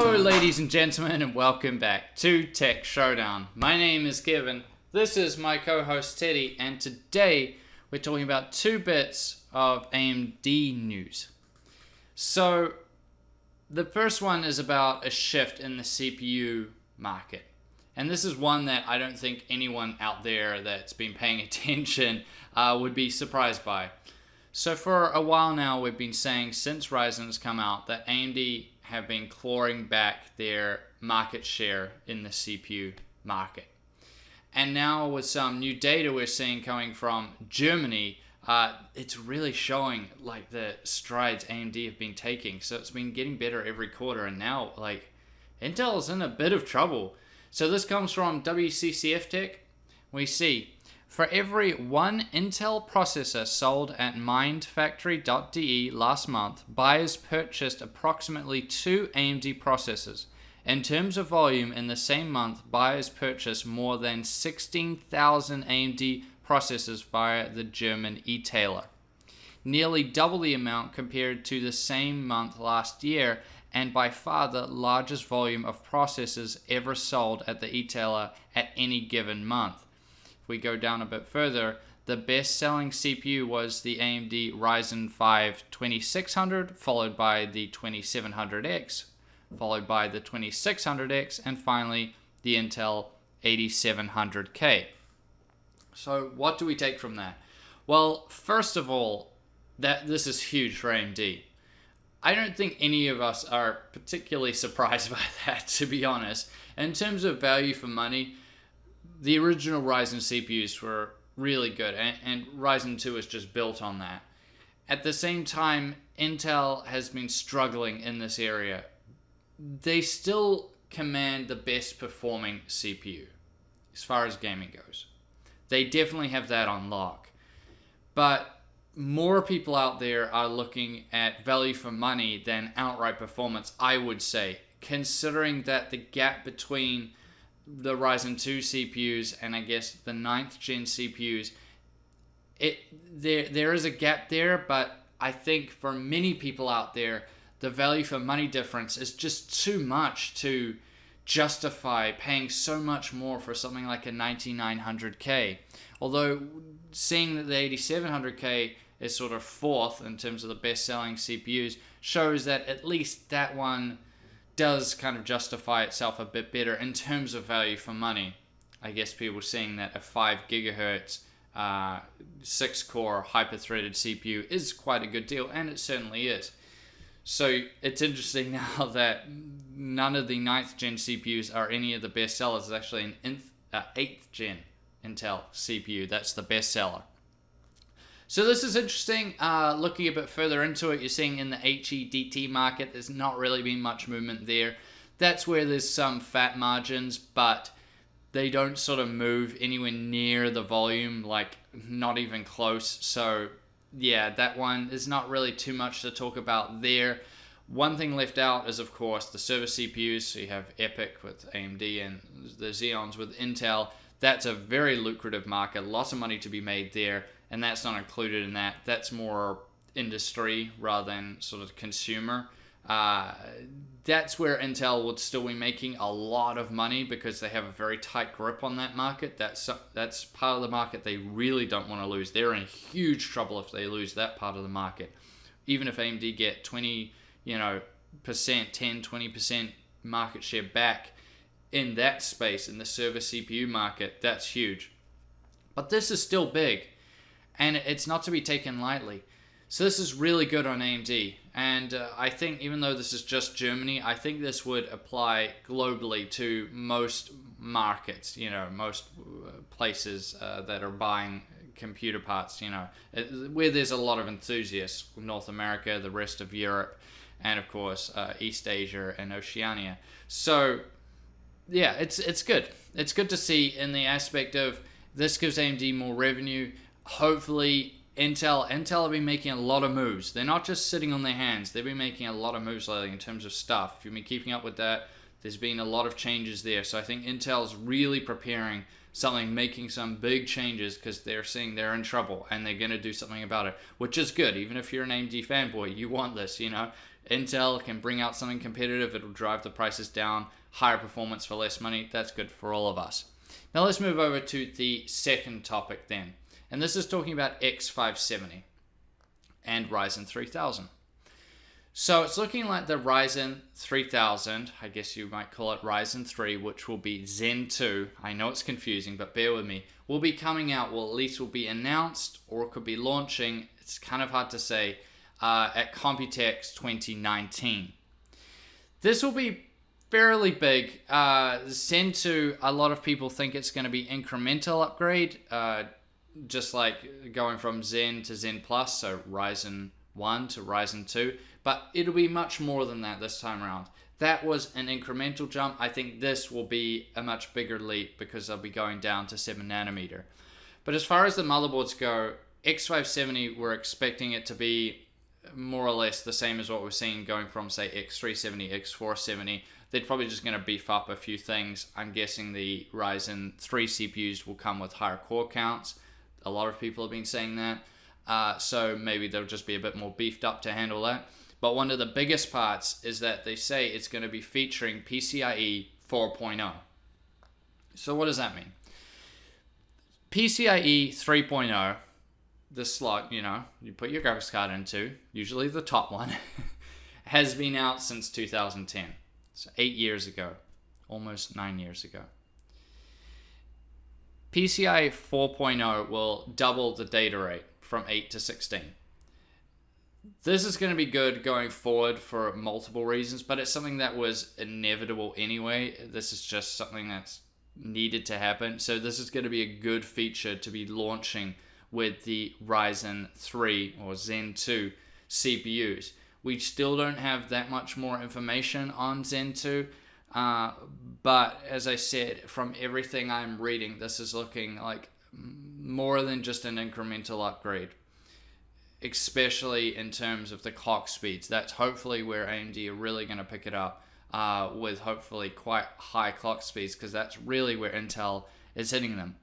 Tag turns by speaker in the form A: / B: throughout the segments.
A: Hello ladies and gentlemen, and welcome back to Tech Showdown. My name is Kevin, this is my co-host Teddy, and today we're talking about two bits of AMD news. So the first one is about a shift in the CPU market. And this is one that I don't think anyone out there that's been paying attention would be surprised by. So for a while now, we've been saying since Ryzen has come out that AMD have been clawing back their market share in the CPU market. And now with some new data we're seeing coming from Germany, it's really showing like the strides AMD have been taking. So it's been getting better every quarter, and now like Intel's in a bit of trouble. So this comes from WCCF Tech. We see for every one Intel processor sold at mindfactory.de last month, buyers purchased approximately 2 AMD processors. In terms of volume, in the same month, buyers purchased more than 16,000 AMD processors via the German e-tailer. Nearly double the amount compared to the same month last year, and by far the largest volume of processors ever sold at the e-tailer at any given month. If we go down a bit further, the best-selling CPU was the AMD Ryzen 5 2600, followed by the 2700X, followed by the 2600X, and finally the Intel 8700K. So what do we take from that? Well, first of all, this is huge for AMD. I don't think any of us are particularly surprised by that, to be honest. In terms of value for money, the original Ryzen CPUs were really good, and Ryzen 2 is just built on that. At the same time, Intel has been struggling in this area. They still command the best performing CPU as far as gaming goes. They definitely have that on lock. But more people out there are looking at value for money than outright performance, I would say, considering that the gap between the Ryzen 2 CPUs and I guess the 9th gen CPUs, there is a gap there, but I think for many people out there, the value for money difference is just too much to justify paying so much more for something like a 9900K. Although seeing that the 8700K is sort of fourth in terms of the best-selling CPUs shows that at least that one does kind of justify itself a bit better in terms of value for money. I guess people seeing that a 5 gigahertz 6-core hyper-threaded CPU is quite a good deal, and it certainly is. So it's interesting now that none of the 9th gen CPUs are any of the best sellers. It's actually an 8th gen Intel CPU that's the best seller. So this is interesting. Looking a bit further into it, you're seeing in the HEDT market, there's not really been much movement there. That's where there's some fat margins, but they don't sort of move anywhere near the volume, like not even close. So yeah, that one is not really too much to talk about there. One thing left out is, of course, the server CPUs. So you have EPYC with AMD and the Xeons with Intel. That's a very lucrative market, lots of money to be made there, and that's not included in that. That's more industry rather than sort of consumer. That's where Intel would still be making a lot of money because they have a very tight grip on that market. That's part of the market they really don't want to lose. They're in huge trouble if they lose that part of the market. Even if AMD get 20%, 20% market share back in that space, in the server CPU market, that's huge. But this is still big, and it's not to be taken lightly. So this is really good on AMD, and I think even though this is just Germany, I think this would apply globally to most markets, most places that are buying computer parts, where there's a lot of enthusiasts, North America, the rest of Europe, and of course East Asia and Oceania. So yeah, it's good. It's good to see in the aspect of this gives AMD more revenue. Hopefully Intel have been making a lot of moves. They're not just sitting on their hands. They've been making a lot of moves lately in terms of stuff. If you've been keeping up with that, there's been a lot of changes there. So I think Intel's really preparing something making some big changes because they're seeing they're in trouble and they're going to do something about it, which is good. Even if you're an AMD fanboy, you want this, you know. Intel can bring out something competitive. It'll drive the prices down, higher performance for less money. That's good for all of us. Now let's move over to the second topic then. And this is talking about X570 and Ryzen 3000. So it's looking like the Ryzen 3000, I guess you might call it Ryzen 3, which will be Zen 2. I know it's confusing, but bear with me. Will be coming out, well, at least will be announced, or it could be launching. It's kind of hard to say, at Computex 2019. This will be fairly big. Zen 2, a lot of people think it's going to be incremental upgrade, just like going from Zen to Zen Plus, so Ryzen 1 to Ryzen 2. But it'll be much more than that this time around. That was an incremental jump. I think this will be a much bigger leap because they'll be going down to 7nm. But as far as the motherboards go, X570, we're expecting it to be more or less the same as what we're seeing going from, say, X370, X470. They're probably just going to beef up a few things. I'm guessing the Ryzen 3 CPUs will come with higher core counts. A lot of people have been saying that. So maybe they'll just be a bit more beefed up to handle that. But one of the biggest parts is that they say it's going to be featuring PCIe 4.0. So what does that mean? PCIe 3.0, the slot, you know, you put your graphics card into, usually the top one, has been out since 2010. So 8 years ago, almost 9 years ago. PCIe 4.0 will double the data rate from 8 to 16. This is going to be good going forward for multiple reasons, but it's something that was inevitable anyway. This is just something that's needed to happen. So this is going to be a good feature to be launching with the Ryzen 3 or Zen 2 CPUs. We still don't have that much more information on Zen 2, but as I said, from everything I'm reading, this is looking like more than just an incremental upgrade, especially in terms of the clock speeds. That's hopefully where AMD are really going to pick it up with hopefully quite high clock speeds, because that's really where Intel is hitting them.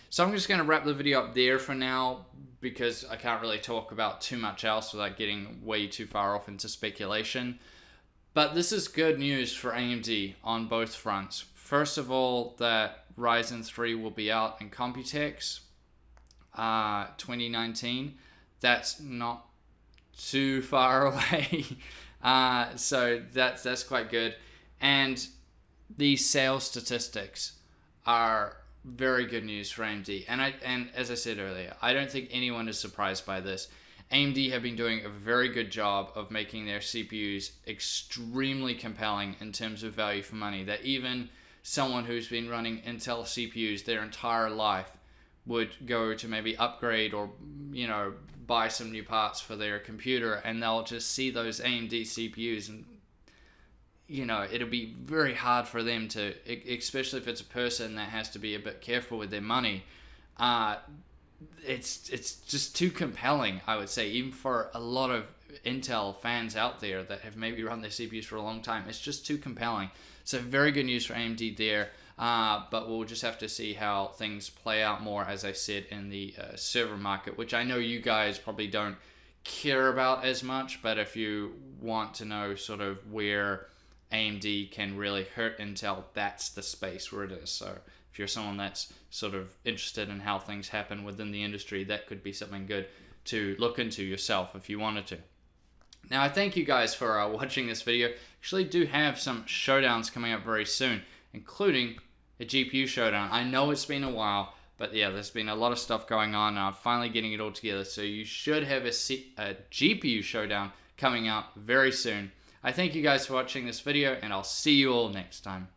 A: So I'm just going to wrap the video up there for now, because I can't really talk about too much else without getting way too far off into speculation. But this is good news for AMD on both fronts. First of all, that Ryzen 3 will be out in Computex 2019. That's not too far away. So that's quite good. And the sales statistics are very good news for AMD. And as I said earlier, I don't think anyone is surprised by this. AMD have been doing a very good job of making their CPUs extremely compelling in terms of value for money, that even someone who's been running Intel CPUs their entire life would go to maybe upgrade or, you know, buy some new parts for their computer, and they'll just see those AMD CPUs, and, you know, it'll be very hard for them to, especially if it's a person that has to be a bit careful with their money. It's just too compelling, I would say, even for a lot of Intel fans out there that have maybe run their CPUs for a long time. It's just too compelling. So very good news for AMD there. But we'll just have to see how things play out more, as I said, in the server market, which I know you guys probably don't care about as much, but if you want to know sort of where AMD can really hurt Intel, that's the space where it is. So if you're someone that's sort of interested in how things happen within the industry, that could be something good to look into yourself if you wanted to. Now, I thank you guys for watching this video. Actually do have some showdowns coming up very soon, including a GPU showdown. I know it's been a while, but yeah, there's been a lot of stuff going on, and I'm finally getting it all together. So you should have a GPU showdown coming out very soon. I thank you guys for watching this video, and I'll see you all next time.